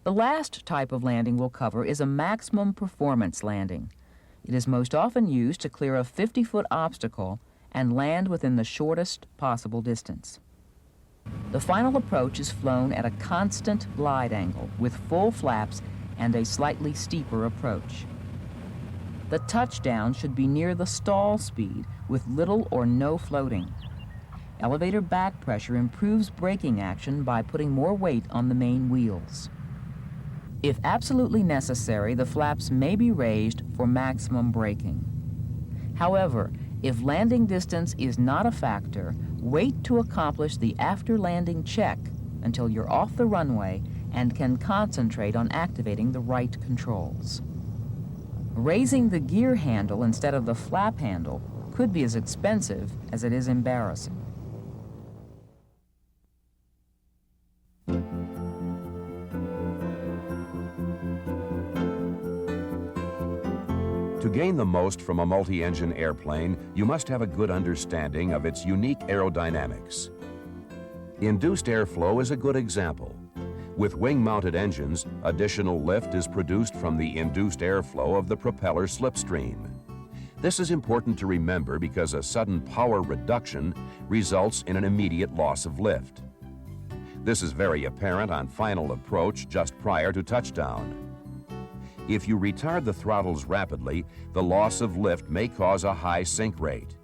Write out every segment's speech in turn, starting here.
The last type of landing we'll cover is a maximum performance landing. It is most often used to clear a 50-foot obstacle and land within the shortest possible distance. The final approach is flown at a constant glide angle with full flaps and a slightly steeper approach. The touchdown should be near the stall speed with little or no floating. Elevator back pressure improves braking action by putting more weight on the main wheels. If absolutely necessary, the flaps may be raised for maximum braking. However, if landing distance is not a factor, wait to accomplish the after-landing check until you're off the runway and can concentrate on activating the right controls. Raising the gear handle instead of the flap handle could be as expensive as it is embarrassing. To gain the most from a multi-engine airplane, you must have a good understanding of its unique aerodynamics. Induced airflow is a good example. With wing-mounted engines, additional lift is produced from the induced airflow of the propeller slipstream. This is important to remember because a sudden power reduction results in an immediate loss of lift. This is very apparent on final approach just prior to touchdown. If you retard the throttles rapidly, the loss of lift may cause a high sink rate.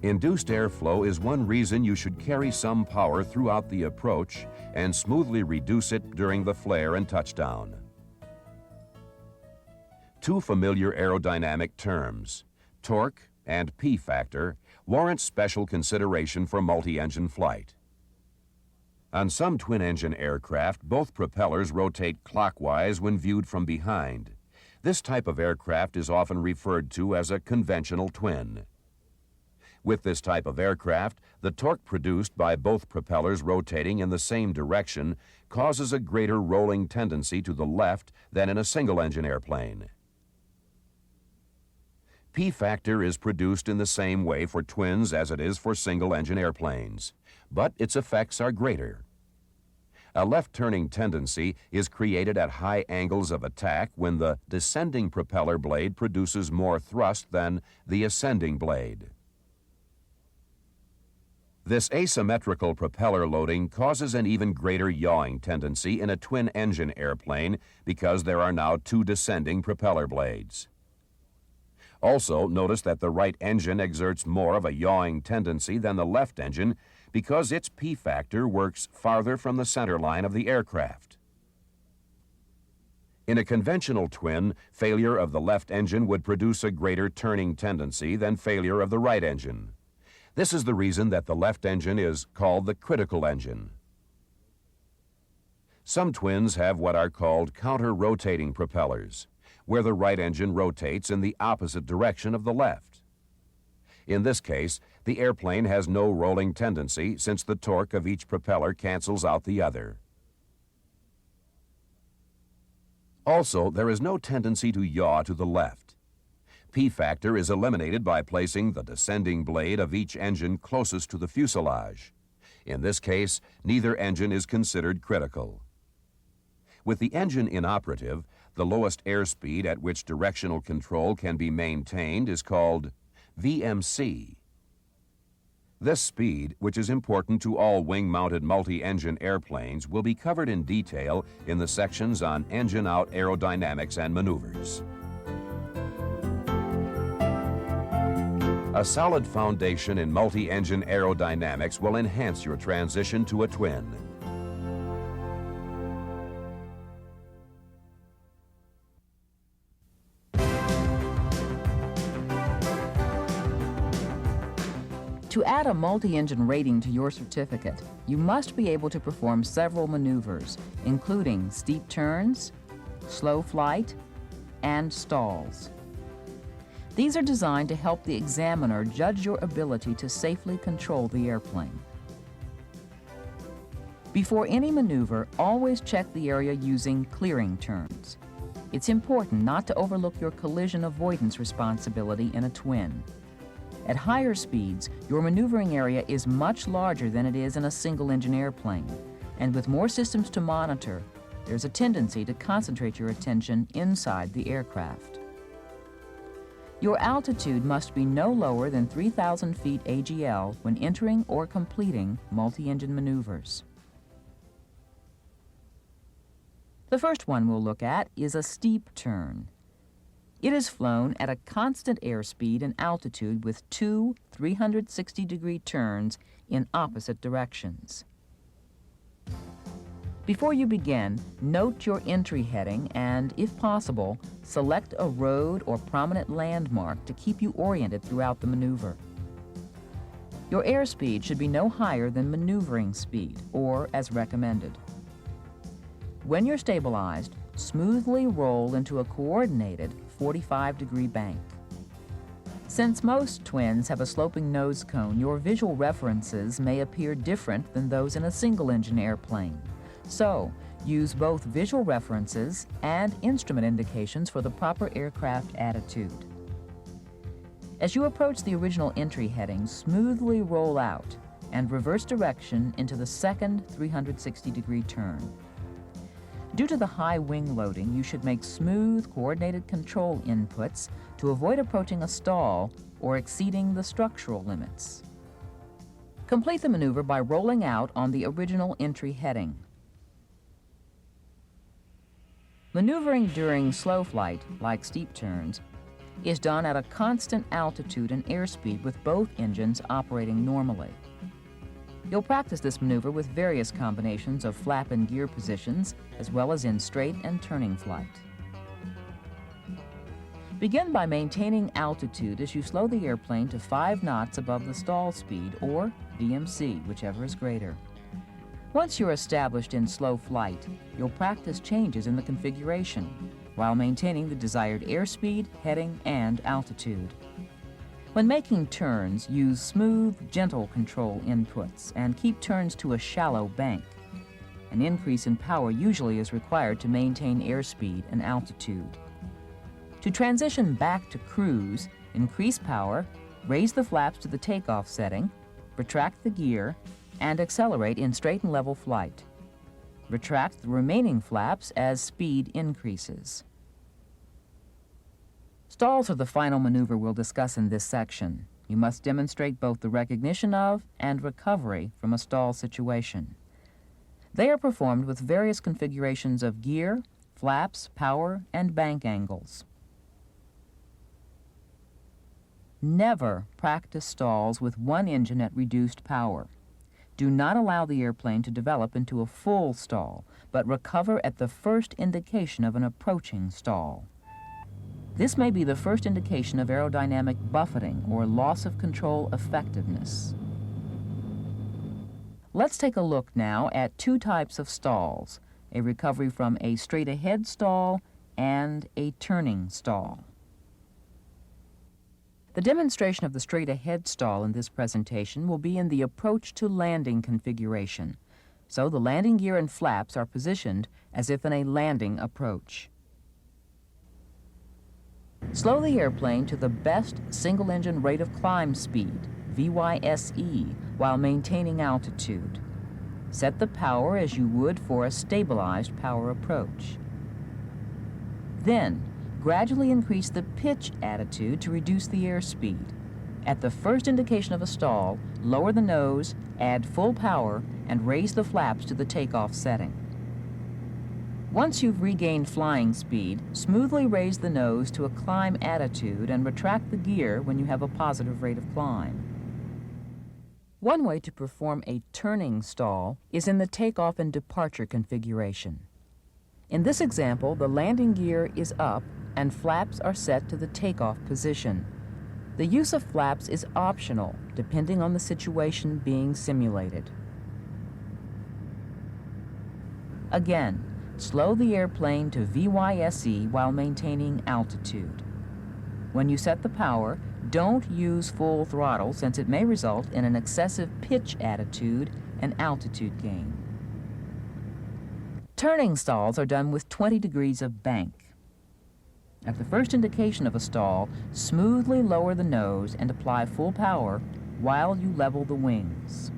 Induced airflow is one reason you should carry some power throughout the approach and smoothly reduce it during the flare and touchdown. Two familiar aerodynamic terms, torque and P-factor, warrant special consideration for multi-engine flight. On some twin-engine aircraft, both propellers rotate clockwise when viewed from behind. This type of aircraft is often referred to as a conventional twin. With this type of aircraft, the torque produced by both propellers rotating in the same direction causes a greater rolling tendency to the left than in a single-engine airplane. P-factor is produced in the same way for twins as it is for single-engine airplanes, but its effects are greater. A left-turning tendency is created at high angles of attack when the descending propeller blade produces more thrust than the ascending blade. This asymmetrical propeller loading causes an even greater yawing tendency in a twin-engine airplane because there are now two descending propeller blades. Also, notice that the right engine exerts more of a yawing tendency than the left engine because its P-factor works farther from the center line of the aircraft. In a conventional twin, failure of the left engine would produce a greater turning tendency than failure of the right engine. This is the reason that the left engine is called the critical engine. Some twins have what are called counter-rotating propellers, where the right engine rotates in the opposite direction of the left. In this case, the airplane has no rolling tendency since the torque of each propeller cancels out the other. Also, there is no tendency to yaw to the left. P-factor is eliminated by placing the descending blade of each engine closest to the fuselage. In this case, neither engine is considered critical. With the engine inoperative, the lowest airspeed at which directional control can be maintained is called VMC. This speed, which is important to all wing-mounted multi-engine airplanes, will be covered in detail in the sections on engine-out aerodynamics and maneuvers. A solid foundation in multi-engine aerodynamics will enhance your transition to a twin. To add a multi-engine rating to your certificate, you must be able to perform several maneuvers, including steep turns, slow flight, and stalls. These are designed to help the examiner judge your ability to safely control the airplane. Before any maneuver, always check the area using clearing turns. It's important not to overlook your collision avoidance responsibility in a twin. At higher speeds, your maneuvering area is much larger than it is in a single-engine airplane, and with more systems to monitor, there's a tendency to concentrate your attention inside the aircraft. Your altitude must be no lower than 3,000 feet AGL when entering or completing multi-engine maneuvers. The first one we'll look at is a steep turn. It is flown at a constant airspeed and altitude with two 360-degree turns in opposite directions. Before you begin, note your entry heading and, if possible, select a road or prominent landmark to keep you oriented throughout the maneuver. Your airspeed should be no higher than maneuvering speed, or as recommended. When you're stabilized, smoothly roll into a coordinated 45-degree bank. Since most twins have a sloping nose cone, your visual references may appear different than those in a single-engine airplane. So, use both visual references and instrument indications for the proper aircraft attitude. As you approach the original entry heading, smoothly roll out and reverse direction into the second 360-degree turn. Due to the high wing loading, you should make smooth, coordinated control inputs to avoid approaching a stall or exceeding the structural limits. Complete the maneuver by rolling out on the original entry heading. Maneuvering during slow flight, like steep turns, is done at a constant altitude and airspeed with both engines operating normally. You'll practice this maneuver with various combinations of flap and gear positions, as well as in straight and turning flight. Begin by maintaining altitude as you slow the airplane to 5 knots above the stall speed, or VMC, whichever is greater. Once you're established in slow flight, you'll practice changes in the configuration, while maintaining the desired airspeed, heading, and altitude. When making turns, use smooth, gentle control inputs and keep turns to a shallow bank. An increase in power usually is required to maintain airspeed and altitude. To transition back to cruise, increase power, raise the flaps to the takeoff setting, retract the gear, and accelerate in straight and level flight. Retract the remaining flaps as speed increases. Stalls are the final maneuver we'll discuss in this section. You must demonstrate both the recognition of and recovery from a stall situation. They are performed with various configurations of gear, flaps, power, and bank angles. Never practice stalls with one engine at reduced power. Do not allow the airplane to develop into a full stall, but recover at the first indication of an approaching stall. This may be the first indication of aerodynamic buffeting or loss of control effectiveness. Let's take a look now at two types of stalls, a recovery from a straight-ahead stall and a turning stall. The demonstration of the straight-ahead stall in this presentation will be in the approach to landing configuration, so the landing gear and flaps are positioned as if in a landing approach. Slow the airplane to the best single-engine rate of climb speed, VYSE, while maintaining altitude. Set the power as you would for a stabilized power approach. Then, gradually increase the pitch attitude to reduce the airspeed. At the first indication of a stall, lower the nose, add full power, and raise the flaps to the takeoff setting. Once you've regained flying speed, smoothly raise the nose to a climb attitude and retract the gear when you have a positive rate of climb. One way to perform a turning stall is in the takeoff and departure configuration. In this example, the landing gear is up and flaps are set to the takeoff position. The use of flaps is optional, depending on the situation being simulated. Again, slow the airplane to VYSE while maintaining altitude. When you set the power, don't use full throttle since it may result in an excessive pitch attitude and altitude gain. Turning stalls are done with 20 degrees of bank. At the first indication of a stall, smoothly lower the nose and apply full power while you level the wings.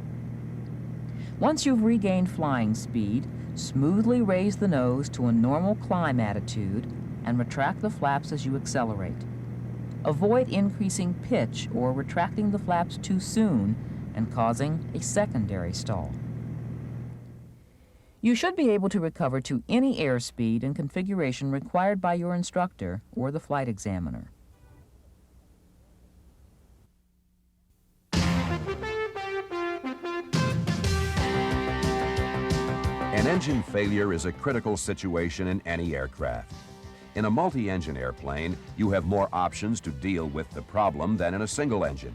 Once you've regained flying speed, Smoothly raise the nose to a normal climb attitude and retract the flaps as you accelerate. Avoid increasing pitch or retracting the flaps too soon and causing a secondary stall. You should be able to recover to any airspeed and configuration required by your instructor or the flight examiner. An engine failure is a critical situation in any aircraft. In a multi-engine airplane, you have more options to deal with the problem than in a single engine.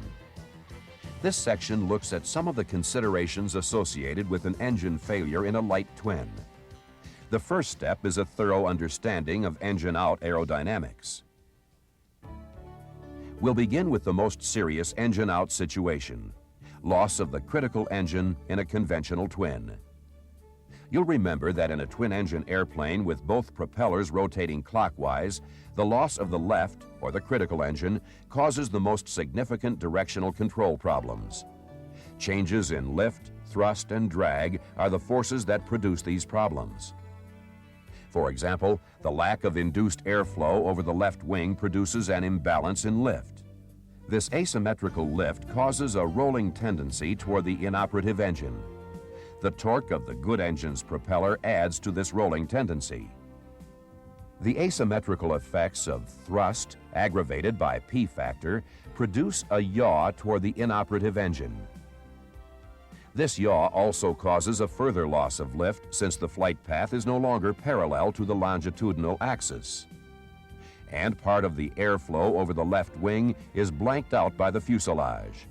This section looks at some of the considerations associated with an engine failure in a light twin. The first step is a thorough understanding of engine-out aerodynamics. We'll begin with the most serious engine-out situation, loss of the critical engine in a conventional twin. You'll remember that in a twin-engine airplane with both propellers rotating clockwise, the loss of the left, or the critical engine, causes the most significant directional control problems. Changes in lift, thrust, and drag are the forces that produce these problems. For example, the lack of induced airflow over the left wing produces an imbalance in lift. This asymmetrical lift causes a rolling tendency toward the inoperative engine. The torque of the good engine's propeller adds to this rolling tendency. The asymmetrical effects of thrust, aggravated by P factor, produce a yaw toward the inoperative engine. This yaw also causes a further loss of lift since the flight path is no longer parallel to the longitudinal axis. And part of the airflow over the left wing is blanked out by the fuselage.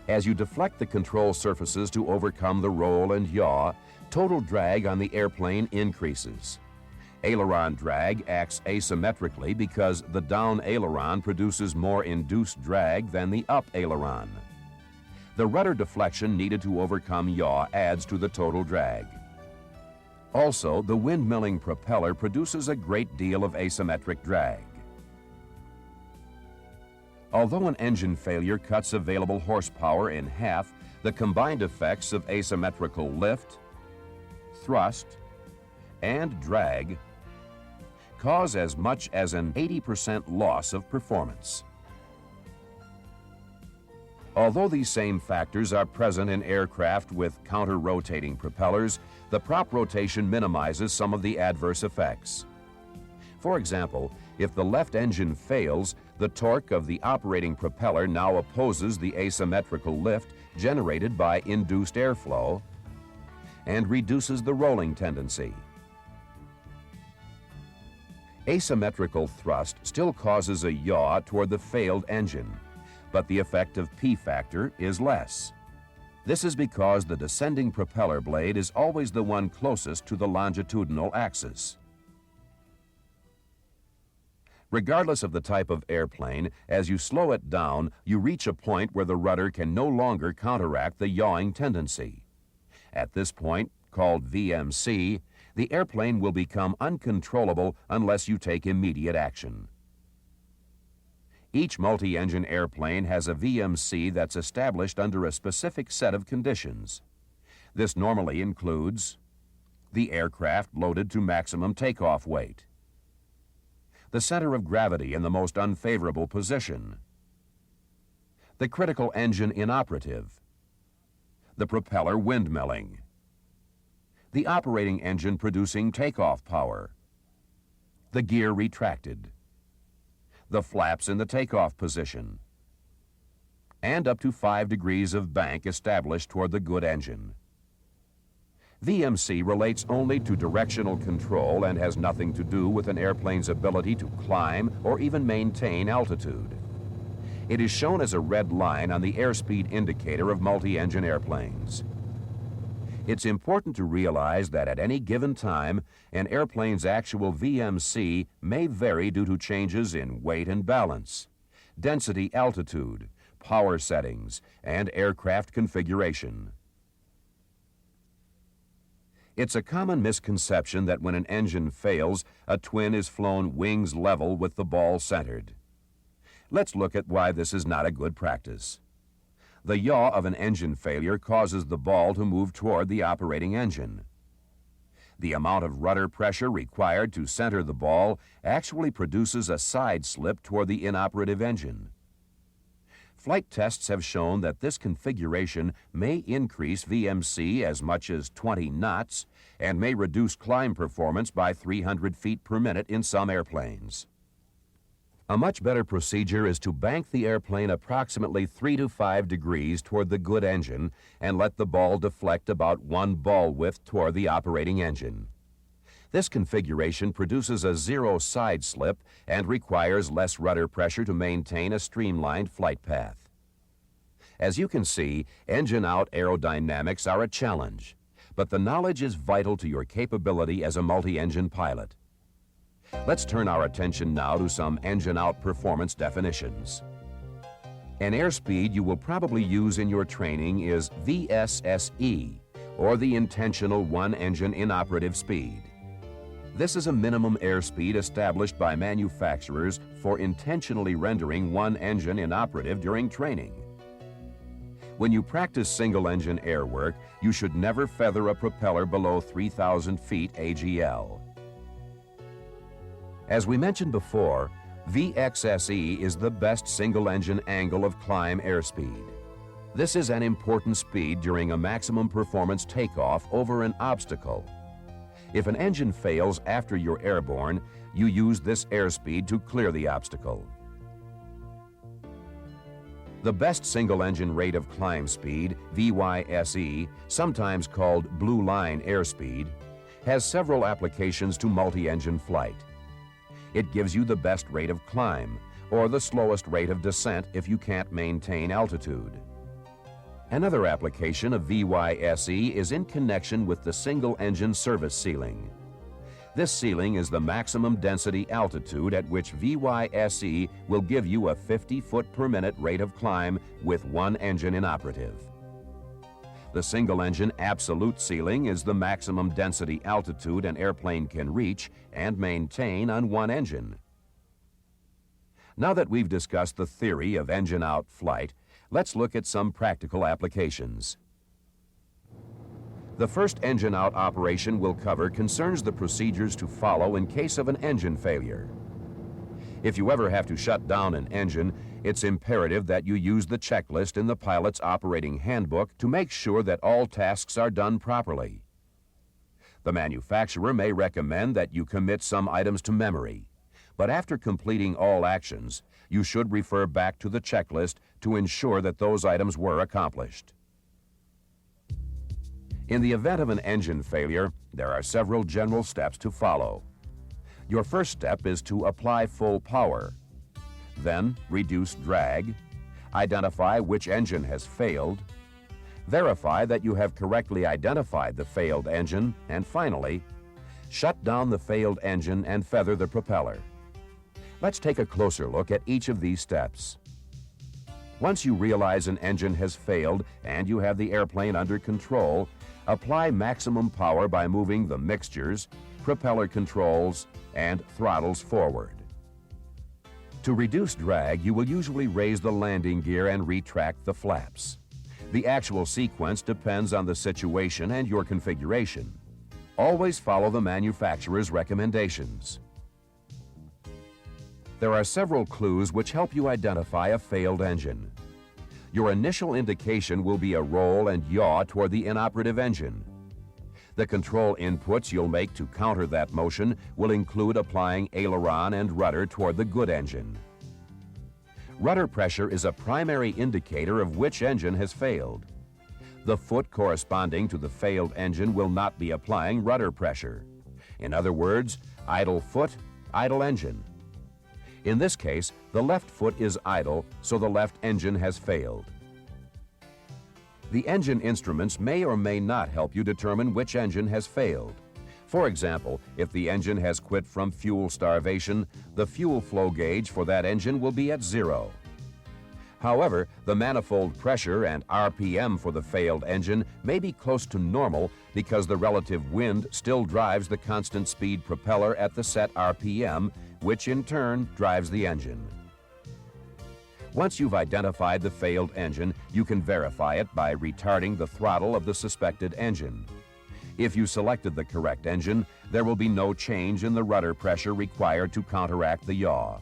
As you deflect the control surfaces to overcome the roll and yaw, total drag on the airplane increases. Aileron drag acts asymmetrically because the down aileron produces more induced drag than the up aileron. The rudder deflection needed to overcome yaw adds to the total drag. Also, the windmilling propeller produces a great deal of asymmetric drag. Although an engine failure cuts available horsepower in half, the combined effects of asymmetrical lift, thrust, and drag cause as much as an 80% loss of performance. Although these same factors are present in aircraft with counter-rotating propellers, the prop rotation minimizes some of the adverse effects. For example, if the left engine fails, the torque of the operating propeller now opposes the asymmetrical lift generated by induced airflow and reduces the rolling tendency. Asymmetrical thrust still causes a yaw toward the failed engine, but the effect of P factor is less. This is because the descending propeller blade is always the one closest to the longitudinal axis. Regardless of the type of airplane, as you slow it down, you reach a point where the rudder can no longer counteract the yawing tendency. At this point, called VMC, the airplane will become uncontrollable unless you take immediate action. Each multi-engine airplane has a VMC that's established under a specific set of conditions. This normally includes the aircraft loaded to maximum takeoff weight, the center of gravity in the most unfavorable position, the critical engine inoperative, the propeller windmilling, the operating engine producing takeoff power, the gear retracted, the flaps in the takeoff position, and up to 5 degrees of bank established toward the good engine. VMC relates only to directional control and has nothing to do with an airplane's ability to climb or even maintain altitude. It is shown as a red line on the airspeed indicator of multi-engine airplanes. It's important to realize that at any given time, an airplane's actual VMC may vary due to changes in weight and balance, density, altitude, power settings, and aircraft configuration. It's a common misconception that when an engine fails, a twin is flown wings level with the ball centered. Let's look at why this is not a good practice. The yaw of an engine failure causes the ball to move toward the operating engine. The amount of rudder pressure required to center the ball actually produces a side slip toward the inoperative engine. Flight tests have shown that this configuration may increase VMC as much as 20 knots and may reduce climb performance by 300 feet per minute in some airplanes. A much better procedure is to bank the airplane approximately 3 to 5 degrees toward the good engine and let the ball deflect about 1 ball width toward the operating engine. This configuration produces a zero side slip and requires less rudder pressure to maintain a streamlined flight path. As you can see, engine-out aerodynamics are a challenge, but the knowledge is vital to your capability as a multi-engine pilot. Let's turn our attention now to some engine-out performance definitions. An airspeed you will probably use in your training is VSSE, or the intentional one-engine inoperative speed. This is a minimum airspeed established by manufacturers for intentionally rendering one engine inoperative during training. When you practice single-engine airwork, you should never feather a propeller below 3,000 feet AGL. As we mentioned before, VXSE is the best single-engine angle of climb airspeed. This is an important speed during a maximum performance takeoff over an obstacle. If an engine fails after you're airborne, you use this airspeed to clear the obstacle. The best single-engine rate of climb speed, VYSE, sometimes called blue line airspeed, has several applications to multi-engine flight. It gives you the best rate of climb, or the slowest rate of descent if you can't maintain altitude. Another application of VYSE is in connection with the single-engine service ceiling. This ceiling is the maximum density altitude at which VYSE will give you a 50 foot per minute rate of climb with one engine inoperative. The single-engine absolute ceiling is the maximum density altitude an airplane can reach and maintain on one engine. Now that we've discussed the theory of engine-out flight, let's look at some practical applications. The first engine-out operation we'll cover concerns the procedures to follow in case of an engine failure. If you ever have to shut down an engine, it's imperative that you use the checklist in the pilot's operating handbook to make sure that all tasks are done properly. The manufacturer may recommend that you commit some items to memory, but after completing all actions, you should refer back to the checklist to ensure that those items were accomplished. In the event of an engine failure, there are several general steps to follow. Your first step is to apply full power. Then, reduce drag, identify which engine has failed, verify that you have correctly identified the failed engine, and finally, shut down the failed engine and feather the propeller. Let's take a closer look at each of these steps. Once you realize an engine has failed and you have the airplane under control, apply maximum power by moving the mixtures, propeller controls, and throttles forward. To reduce drag, you will usually raise the landing gear and retract the flaps. The actual sequence depends on the situation and your configuration. Always follow the manufacturer's recommendations. There are several clues which help you identify a failed engine. Your initial indication will be a roll and yaw toward the inoperative engine. The control inputs you'll make to counter that motion will include applying aileron and rudder toward the good engine. Rudder pressure is a primary indicator of which engine has failed. The foot corresponding to the failed engine will not be applying rudder pressure. In other words, idle foot, idle engine. In this case, the left foot is idle, so the left engine has failed. The engine instruments may or may not help you determine which engine has failed. For example, if the engine has quit from fuel starvation, the fuel flow gauge for that engine will be at 0. However, the manifold pressure and RPM for the failed engine may be close to normal because the relative wind still drives the constant speed propeller at the set RPM, which in turn drives the engine. Once you've identified the failed engine, you can verify it by retarding the throttle of the suspected engine. If you selected the correct engine, there will be no change in the rudder pressure required to counteract the yaw.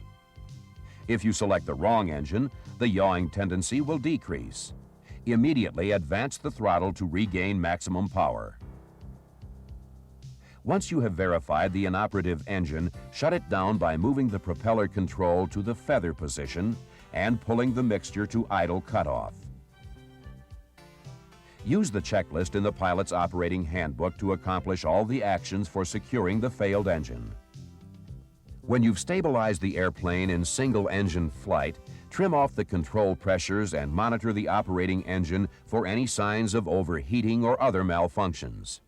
If you select the wrong engine, the yawing tendency will decrease. Immediately advance the throttle to regain maximum power. Once you have verified the inoperative engine, shut it down by moving the propeller control to the feather position and pulling the mixture to idle cutoff. Use the checklist in the pilot's operating handbook to accomplish all the actions for securing the failed engine. When you've stabilized the airplane in single-engine flight, trim off the control pressures and monitor the operating engine for any signs of overheating or other malfunctions.